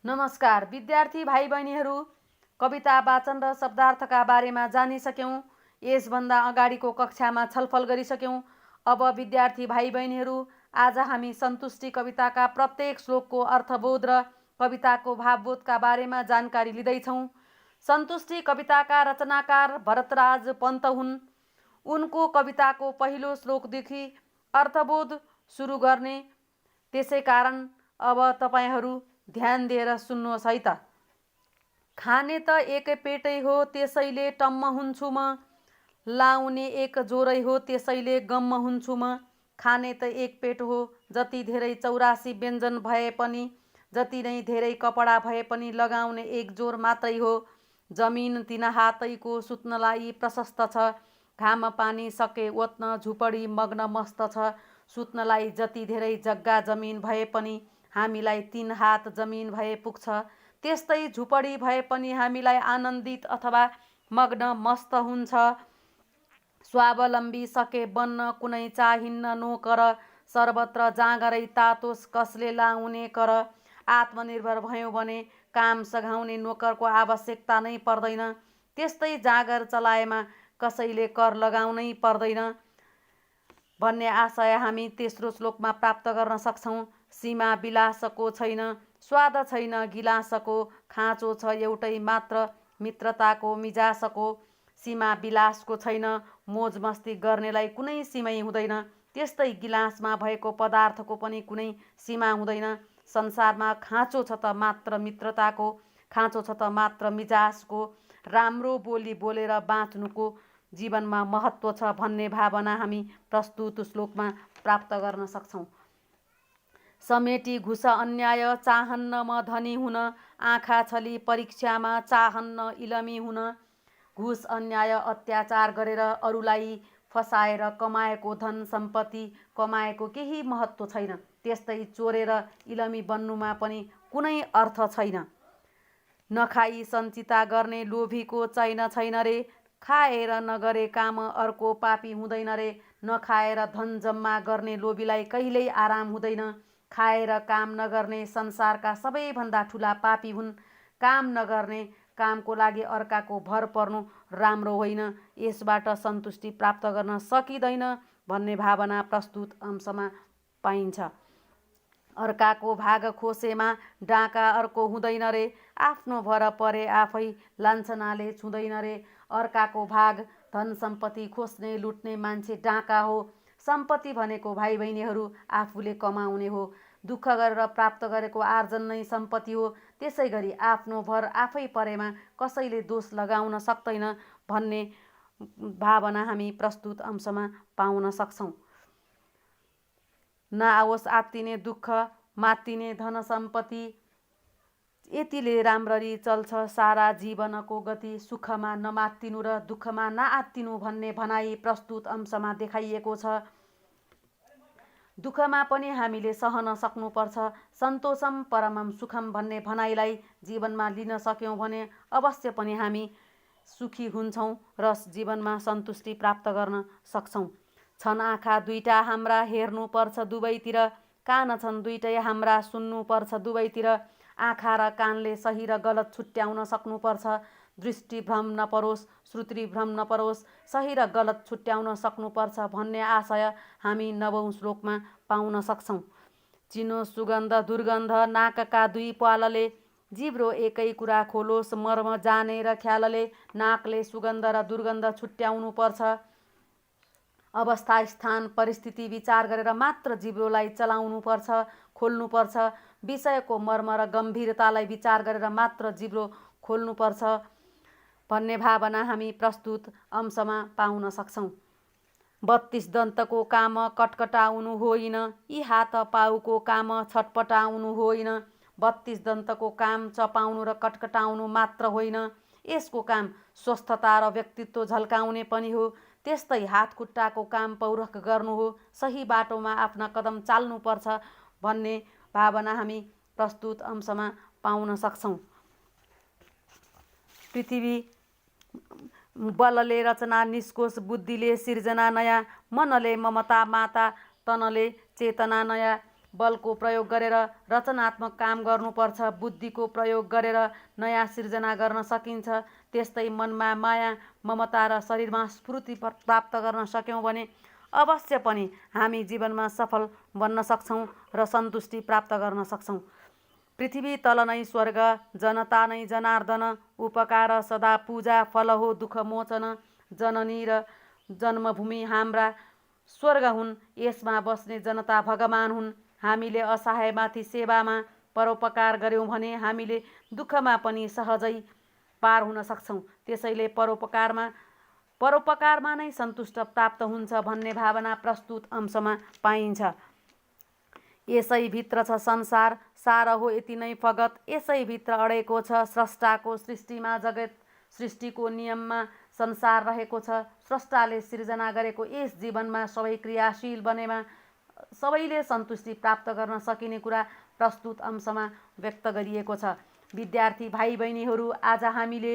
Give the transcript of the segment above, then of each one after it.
नमस्कार विद्यार्थी भाइ बहिनीहरू, कविता वाचन र शब्दार्थका बारेमा जानिसक्यौँ। यसभन्दा अगाडिको कक्षामा छलफल गरिसक्यौँ। अब विद्यार्थी भाइ बहिनीहरू, आज हामी सन्तुष्टि कविताका प्रत्येक श्लोकको अर्थबोध र कविताको भावबोधका बारेमा जानकारी लिँदैछौँ। सन्तुष्टि कविताका रचनाकार भरतराज पन्त हुन्। उनको कविताको पहिलो श्लोकदेखि अर्थबोध सुरु गर्ने, त्यसै कारण अब तपाईहरू ध्यान दिएर सुन्नुहोस् है त। खाने त एकै पेटै हो, त्यसैले टम्म हुन्छु म। लाउने एक जोरै हो, त्यसैले गम्म हुन्छु म। खाने त एक पेट हो, जति धेरै 84 व्यञ्जन भए पनि, जति नै धेरै कपडा भए पनि लगाउने एक जोर मात्रै हो। जमिन 3 हातैको, सुत्नलाई प्रशस्त छ। घाम पानी सके ओत्न, झुपडी मग्न मस्त छ। सुत्नलाई जति धेरै जग्गा जमिन भए पनि हामीलाई 3 हात जमिन भए पुग्छ। त्यस्तै झुपडी भए पनि हामीलाई आनन्दित अथवा मग्न मस्त हुन्छ। स्वावलम्बी सके बन्न कुनै चाहिन्न नोकर। सर्वत्र जाँगरै तातोस् कसले लाउने कर। आत्मनिर्भर भयौँ भने काम सघाउने नोकरको आवश्यकता नै पर्दैन। त्यस्तै जाँगर चलाएमा कसैले कर लगाउनै पर्दैन भन्ने आशय हामी तेस्रो श्लोकमा प्राप्त गर्न सक्छौँ। सीमा विलासको छैन, स्वाद छैन गिलासको। खाँचो छ एउटै मात्र, मित्रताको मिजासको। सीमा विलासको छैन, मोज मस्ती गर्नेलाई कुनै सीमै हुँदैन। त्यस्तै गिलासमा भएको पदार्थको पनि कुनै सीमा हुँदैन। संसारमा खाँचो छ त मात्र मित्रताको, खाँचो छ त मात्र मिजासको। राम्रो बोली बोलेर बाँच्नुको जीवनमा महत्त्व छ भन्ने भावना हामी प्रस्तुत श्लोकमा प्राप्त गर्न सक्छौँ। समेटी घुस अन्याय, चाहन्न म धनी हुन। आँखा छली परीक्षामा, चाहन्न इलमी हुन। घुस अन्याय अत्याचार गरेर अरूलाई फसाएर कमाएको धन सम्पत्ति, कमाएको केही महत्त्व छैन। त्यस्तै चोरेर इलमी बन्नुमा पनि कुनै अर्थ छैन। नखाई सञ्चिता गर्ने लोभीको चैन छैन रे। खाएर नगरे काम अर्को पापी हुँदैन रे। नखाएर धन जम्मा गर्ने लोभीलाई कहिल्यै आराम हुँदैन। खाएर काम नगर्ने संसारका सबैभन्दा ठुला पापी हुन्। काम नगर्ने, कामको लागि अर्काको भर पर्नु राम्रो होइन। यसबाट सन्तुष्टि प्राप्त गर्न सकिँदैन भन्ने भावना प्रस्तुत अंशमा पाइन्छ। अर्काको भाग खोसेमा डाँका अर्को हुँदैन रे। आफ्नो भर परे आफै लान्छनाले छुँदैन रे। अर्काको भाग धन सम्पत्ति खोज्ने लुट्ने मान्छे डाँका हो। सम्पत्ति भनेको भाइ बहिनीहरू आफूले कमाउने हो। दुःख गरेर प्राप्त गरेको आर्जन नै सम्पत्ति हो। त्यसै गरी आफ्नो भर आफै परेमा कसैले दोष लगाउन सक्दैन भन्ने भावना हामी प्रस्तुत अंशमा पाउन सक्छौँ। नआओस् आत्तिने दुःख, मात्तिने धन सम्पत्ति। यतिले राम्ररी चल्छ सारा जीवनको गति। सुखमा नमात्तिनु र दुःखमा नआत्तिनु भन्ने भनाइ प्रस्तुत अंशमा देखाइएको छ। दुःखमा पनि हामीले सहन सक्नुपर्छ। सन्तोषम परमम सुखम भन्ने भनाइलाई जीवनमा लिन सक्यौँ भने अवश्य पनि हामी सुखी हुन्छौँ र जीवनमा सन्तुष्टि प्राप्त गर्न सक्छौँ। छन् आँखा दुईटा हाम्रा, हेर्नुपर्छ दुवैतिर। कान छन् दुईटै हाम्रा, सुन्नुपर्छ दुवैतिर। आँखा र कानले सही र गलत छुट्याउन सक्नुपर्छ। दृष्टिभ्रम नपरोस्, श्रुतिभ्रम नपरोस्, सही र गलत छुट्याउन सक्नुपर्छ भन्ने आशय हामी 9औं श्लोकमा पाउन सक्छौँ। चिनो सुगन्ध दुर्गन्ध, नाकका दुई प्वालले। जिब्रो एकै कुरा खोलोस्, मर्म जानेर ख्यालले। नाकले सुगन्ध र दुर्गन्ध छुट्याउनु पर्छ। अवस्था स्थान परिस्थिति विचार गरेर मात्र जिब्रोलाई चलाउनु पर्छ, खोल्नु पर्छ। विषयको मर्म र गम्भीरतालाई विचार गरेर मात्र जिब्रो खोल्नुपर्छ भन्ने भावना हामी प्रस्तुत अंशमा पाउन सक्छौँ। 32 दन्तको काम कटकटाउनु होइन, यी हात पाउको काम छटपटाउनु होइन। 32 दन्तको काम चपाउनु र कटकटाउनु मात्र होइन, यसको काम स्वस्थता र व्यक्तित्व झल्काउने पनि हो। त्यस्तै हात खुट्टाको काम पौरख गर्नु हो, सही बाटोमा आफ्ना कदम चाल्नुपर्छ भन्ने भावना हामी प्रस्तुत अंशमा पाउन सक्छौँ। पृथ्वी बलले रचना निस्कोस्, बुद्धिले सिर्जना नयाँ। मनले ममता माता, तनले चेतना नयाँ। बलको प्रयोग गरेर रचनात्मक काम गर्नुपर्छ। बुद्धिको प्रयोग गरेर नयाँ सिर्जना गर्न सकिन्छ। त्यस्तै मनमा माया ममता र शरीरमा स्फूर्ति प्राप्त गर्न सक्यौँ भने अवश्य पनि हामी जीवनमा सफल बन्न सक्छौँ र सन्तुष्टि प्राप्त गर्न सक्छौँ। पृथ्वी तल नै स्वर्ग, जनता नै जनार्दन, उपकार सदा पूजा, फल हो दुःख मोचन। जननी र जन्मभूमि हाम्रा स्वर्ग हुन्, यसमा बस्ने जनता भगवान हुन्। हामीले असहायमाथि सेवामा परोपकार गर्यौँ भने हामीले दुःखमा पनि सहजै पार हुन सक्छौँ। त्यसैले परोपकारमा नै सन्तुष्ट प्राप्त हुन्छ भन्ने भावना प्रस्तुत अंशमा पाइन्छ। यसैभित्र छ संसार, सार हो यति नै फगत। यसैभित्र अडेको छ स्रष्टाको सृष्टिमा जगत, सृष्टिको नियममा संसार रहेको छ। स्रष्टाले सिर्जना गरेको यस जीवनमा सबै क्रियाशील बनेमा सबैले सन्तुष्टि प्राप्त गर्न सकिने कुरा प्रस्तुत अंशमा व्यक्त गरिएको छ। विद्यार्थी भाइ बहिनीहरू, आज हामीले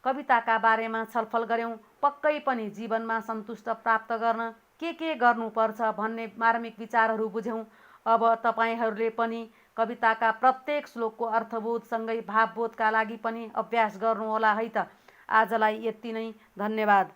कविताका बारेमा छलफल गऱ्यौँ। पक्कै पनि जीवनमा सन्तुष्ट प्राप्त गर्न के गर्नुपर्छ भन्ने मार्मिक विचारहरू बुझ्यौँ। अब तपाईँहरूले पनि कविताका प्रत्येक श्लोकको अर्थबोधसँगै भावबोधका लागि पनि अभ्यास गर्नुहोला है त। आजलाई यति नै, धन्यवाद।